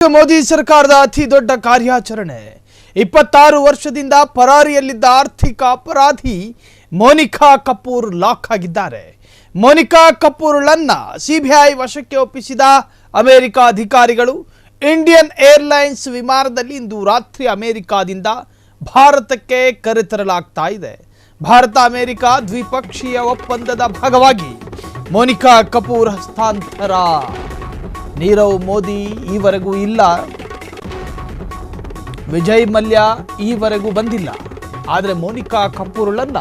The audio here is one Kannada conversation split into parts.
ಮೋದಿ ಸರ್ಕಾರದ ಅತಿ ದೊಡ್ಡ ಕಾರ್ಯಾಚರಣೆ 26 ವರ್ಷದಿಂದ ಪರಾರಿಯಲ್ಲಿದ್ದ ಆರ್ಥಿಕ ಅಪರಾಧಿ ಮೋನಿಕಾ ಕಪೂರ್ ಲಾಕ್ ಆಗಿದ್ದಾರೆ. ಮೋನಿಕಾ ಕಪೂರ್ಳನ್ನ ಸಿಬಿಐ ವಶಕ್ಕೆ ಒಪ್ಪಿಸಿದ ಅಮೆರಿಕ ಅಧಿಕಾರಿಗಳು ಇಂಡಿಯನ್ ಏರ್ಲೈನ್ಸ್ ವಿಮಾನದಲ್ಲಿ ಇಂದು ರಾತ್ರಿ ಅಮೆರಿಕದಿಂದ ಭಾರತಕ್ಕೆ ಕರೆತರಲಾಗ್ತಾ ಇದೆ. ಭಾರತ ಅಮೆರಿಕ ದ್ವಿಪಕ್ಷೀಯ ಒಪ್ಪಂದದ ಭಾಗವಾಗಿ ಮೋನಿಕಾ ಕಪೂರ್ ಹಸ್ತಾಂತರ. ನೀರವ್ ಮೋದಿ ಈವರೆಗೂ ಇಲ್ಲ, ವಿಜಯ್ ಮಲ್ಯ ಈವರೆಗೂ ಬಂದಿಲ್ಲ. ಆದರೆ ಮೋನಿಕಾ ಕಪೂರ್ಳನ್ನ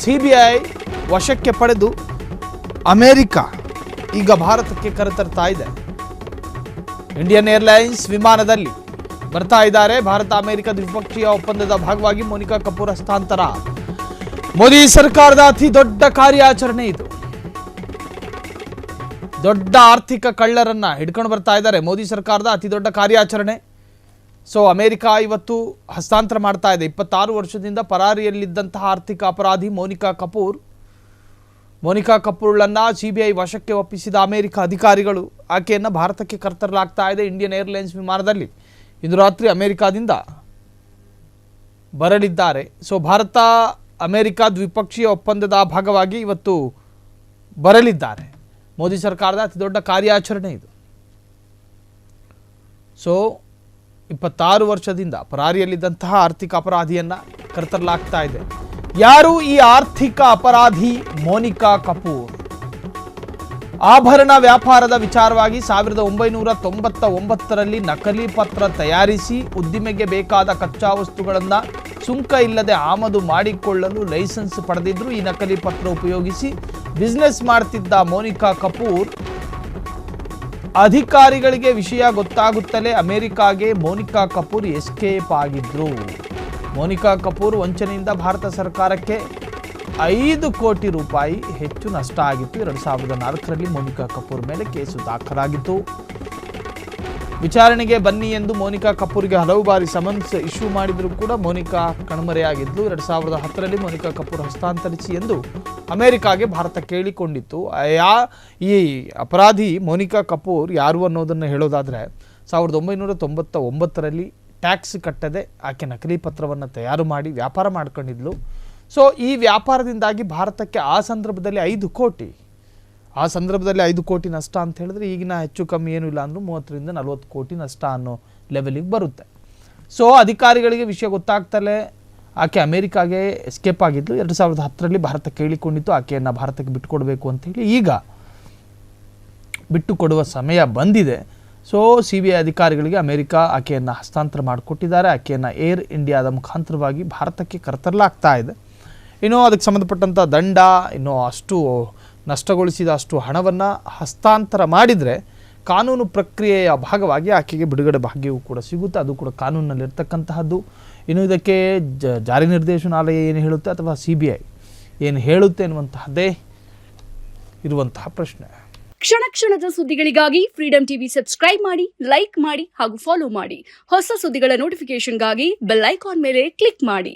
ಸಿಬಿಐ ವಶಕ್ಕೆ ಪಡೆದು ಅಮೆರಿಕ ಈಗ ಭಾರತಕ್ಕೆ ಕರೆತರ್ತಾ ಇದೆ. ಇಂಡಿಯನ್ ಏರ್ಲೈನ್ಸ್ ವಿಮಾನದಲ್ಲಿ ಬರ್ತಾ ಇದ್ದಾರೆ. ಭಾರತ ಅಮೆರಿಕ ದ್ವಿಪಕ್ಷೀಯ ಒಪ್ಪಂದದ ಭಾಗವಾಗಿ ಮೋನಿಕಾ ಕಪೂರ್ ಹಸ್ತಾಂತರ. ಮೋದಿ ಸರ್ಕಾರದ ಅತಿ ದೊಡ್ಡ ಕಾರ್ಯಾಚರಣೆ ಇದು. ದೊಡ್ಡ ಆರ್ಥಿಕ ಕಳ್ಳರನ್ನ ಹಿಡ್ಕೊಂಡು ಬರ್ತಾ ಇದ್ದಾರೆ. ಮೋದಿ ಸರ್ಕಾರದ ಅತಿ ದೊಡ್ಡ ಕಾರ್ಯಾಚರಣೆ. ಸೊ ಅಮೆರಿಕ ಇವತ್ತು ಹಸ್ತಾಂತರ ಮಾಡ್ತಾ ಇದೆ. 26 ವರ್ಷದಿಂದ ಪರಾರಿಯಲ್ಲಿದ್ದಂತಹ ಆರ್ಥಿಕ ಅಪರಾಧಿ ಮೋನಿಕಾ ಕಪೂರ್ಳನ್ನ ಸಿಬಿಐ ವಶಕ್ಕೆ ಒಪ್ಪಿಸಿದ ಅಮೆರಿಕ ಅಧಿಕಾರಿಗಳು ಆಕೆಯನ್ನು ಭಾರತಕ್ಕೆ ಕರೆತರಲಾಗ್ತಾ ಇದೆ. ಇಂಡಿಯನ್ ಏರ್ಲೈನ್ಸ್ ವಿಮಾನದಲ್ಲಿ ಇಂದು ರಾತ್ರಿ ಅಮೆರಿಕದಿಂದ ಬರಲಿದ್ದಾರೆ. ಸೊ ಭಾರತ ಅಮೆರಿಕ ದ್ವಿಪಕ್ಷೀಯ ಒಪ್ಪಂದದ ಭಾಗವಾಗಿ ಇವತ್ತು ಬರಲಿದ್ದಾರೆ. ಮೋದಿ ಸರ್ಕಾರದ ಅತಿ ದೊಡ್ಡ ಕಾರ್ಯಾಚರಣೆ ಇದು. ಸೊ 26 ವರ್ಷದಿಂದ ಪರಾರಿಯಲ್ಲಿದ್ದಂತಹ ಆರ್ಥಿಕ ಅಪರಾಧಿಯನ್ನ ಕರೆತರಲಾಗ್ತಾ ಇದೆ. ಯಾರು ಈ ಆರ್ಥಿಕ ಅಪರಾಧಿ ಮೋನಿಕಾ ಕಪೂರ್? ಆಭರಣ ವ್ಯಾಪಾರದ ವಿಚಾರವಾಗಿ 1999ರಲ್ಲಿ ನಕಲಿ ಪತ್ರ ತಯಾರಿಸಿ ಉದ್ದಿಮೆಗೆ ಬೇಕಾದ ಕಚ್ಚಾ ವಸ್ತುಗಳನ್ನು ಸುಂಕ ಇಲ್ಲದೆ ಆಮದು ಮಾಡಿಕೊಳ್ಳಲು ಲೈಸೆನ್ಸ್ ಪಡೆದಿದ್ರು. ಈ ನಕಲಿ ಪತ್ರ ಉಪಯೋಗಿಸಿ ಬಿಸ್ನೆಸ್ ಮಾಡ್ತಿದ್ದ ಮೋನಿಕಾ ಕಪೂರ್ ಅಧಿಕಾರಿಗಳಿಗೆ ವಿಷಯ ಗೊತ್ತಾಗುತ್ತಲೇ ಅಮೆರಿಕಾಗೆ ಮೋನಿಕಾ ಕಪೂರ್ ಎಸ್ಕೇಪ್ ಆಗಿದ್ರು. ಮೋನಿಕಾ ಕಪೂರ್ ವಂಚನೆಯಿಂದ ಭಾರತ ಸರ್ಕಾರಕ್ಕೆ 5 ಕೋಟಿ ರೂಪಾಯಿ ಹೆಚ್ಚು ನಷ್ಟ ಆಗಿತ್ತು. 2004ರಲ್ಲಿ ಮೋನಿಕಾ ಕಪೂರ್ ಮೇಲೆ ಕೇಸು ದಾಖಲಾಗಿತ್ತು. ವಿಚಾರಣೆಗೆ ಬನ್ನಿ ಎಂದು ಮೋನಿಕಾ ಕಪೂರ್ಗೆ ಹಲವು ಬಾರಿ ಸಮನ್ಸ್ ಇಶ್ಯೂ ಮಾಡಿದರೂ ಕೂಡ ಮೋನಿಕಾ ಕಣ್ಮರೆಯಾಗಿದ್ದು. 2010ರಲ್ಲಿ ಮೋನಿಕಾ ಕಪೂರ್ ಹಸ್ತಾಂತರಿಸಿ ಎಂದು ಅಮೆರಿಕಾಗೆ ಭಾರತ ಕೇಳಿಕೊಂಡಿತ್ತು. ಈ ಅಪರಾಧಿ ಮೋನಿಕಾ ಕಪೂರ್ ಯಾರು ಅನ್ನೋದನ್ನು ಹೇಳೋದಾದರೆ 1999ರಲ್ಲಿ ಟ್ಯಾಕ್ಸ್ ಕಟ್ಟದೆ ಆಕೆ ನಕಲಿ ಪತ್ರವನ್ನು ತಯಾರು ಮಾಡಿ ವ್ಯಾಪಾರ ಮಾಡ್ಕೊಂಡಿದ್ಲು. ಸೊ ಈ ವ್ಯಾಪಾರದಿಂದಾಗಿ ಭಾರತಕ್ಕೆ ಆ ಸಂದರ್ಭದಲ್ಲಿ 5 ಕೋಟಿ ನಷ್ಟ ಅಂತ ಹೇಳಿದ್ರೆ ಈಗಿನ ಹೆಚ್ಚು ಕಮ್ಮಿ ಏನೂ ಇಲ್ಲ ಅಂದರೂ 30ರಿಂದ 40 ಕೋಟಿ ನಷ್ಟ ಅನ್ನೋ ಲೆವೆಲಿಗೆ ಬರುತ್ತೆ. ಸೊ ಅಧಿಕಾರಿಗಳಿಗೆ ವಿಷಯ ಗೊತ್ತಾಗ್ತಲೇ ಆಕೆ ಅಮೆರಿಕಾಗೆ ಎಸ್ಕೇಪ್ ಆಗಿದ್ಲು. 2010ರಲ್ಲಿ ಭಾರತ ಕೇಳಿಕೊಂಡಿತ್ತು ಆಕೆಯನ್ನು ಭಾರತಕ್ಕೆ ಬಿಟ್ಟುಕೊಡಬೇಕು ಅಂತೇಳಿ. ಈಗ ಬಿಟ್ಟು ಕೊಡುವ ಸಮಯ ಬಂದಿದೆ. ಸೊ ಸಿಬಿಐ ಅಧಿಕಾರಿಗಳಿಗೆ ಅಮೆರಿಕ ಆಕೆಯನ್ನು ಹಸ್ತಾಂತರ ಮಾಡಿಕೊಟ್ಟಿದ್ದಾರೆ. ಆಕೆಯನ್ನು ಏರ್ ಇಂಡಿಯಾದ ಮುಖಾಂತರವಾಗಿ ಭಾರತಕ್ಕೆ ಕರೆತರಲಾಗ್ತಾ ಇದೆ. ಇನ್ನು ಅದಕ್ಕೆ ಸಂಬಂಧಪಟ್ಟಂಥ ದಂಡ, ಇನ್ನು ಅಷ್ಟು ನಷ್ಟಗೊಳಿಸಿದ ಅಷ್ಟು ಹಣವನ್ನು ಹಸ್ತಾಂತರ ಮಾಡಿದರೆ ಕಾನೂನು ಪ್ರಕ್ರಿಯೆಯ ಭಾಗವಾಗಿ ಆಕೆಗೆ ಬಿಡುಗಡೆ ಭಾಗ್ಯವೂ ಕೂಡ ಸಿಗುತ್ತೆ. ಅದು ಕೂಡ ಕಾನೂನಿನಲ್ಲಿರ್ತಕ್ಕಂತಹದ್ದು. ಇನ್ನು ಇದಕ್ಕೆ ಜಾರಿ ನಿರ್ದೇಶನಾಲಯ ಏನು ಹೇಳುತ್ತೆ ಅಥವಾ ಸಿಬಿಐ ಏನು ಹೇಳುತ್ತೆ ಎನ್ನುವಂತಹದ್ದೇ ಇರುವಂತಹ ಪ್ರಶ್ನೆ. ಕ್ಷಣ ಕ್ಷಣದ ಸುದ್ದಿಗಳಿಗಾಗಿ ಫ್ರೀಡಂ ಟಿವಿ ಸಬ್ಸ್ಕ್ರೈಬ್ ಮಾಡಿ, ಲೈಕ್ ಮಾಡಿ ಹಾಗೂ ಫಾಲೋ ಮಾಡಿ. ಹೊಸ ಸುದ್ದಿಗಳ ನೋಟಿಫಿಕೇಶನ್ಗಾಗಿ ಬೆಲ್ ಐಕಾನ್ ಮೇಲೆ ಕ್ಲಿಕ್ ಮಾಡಿ.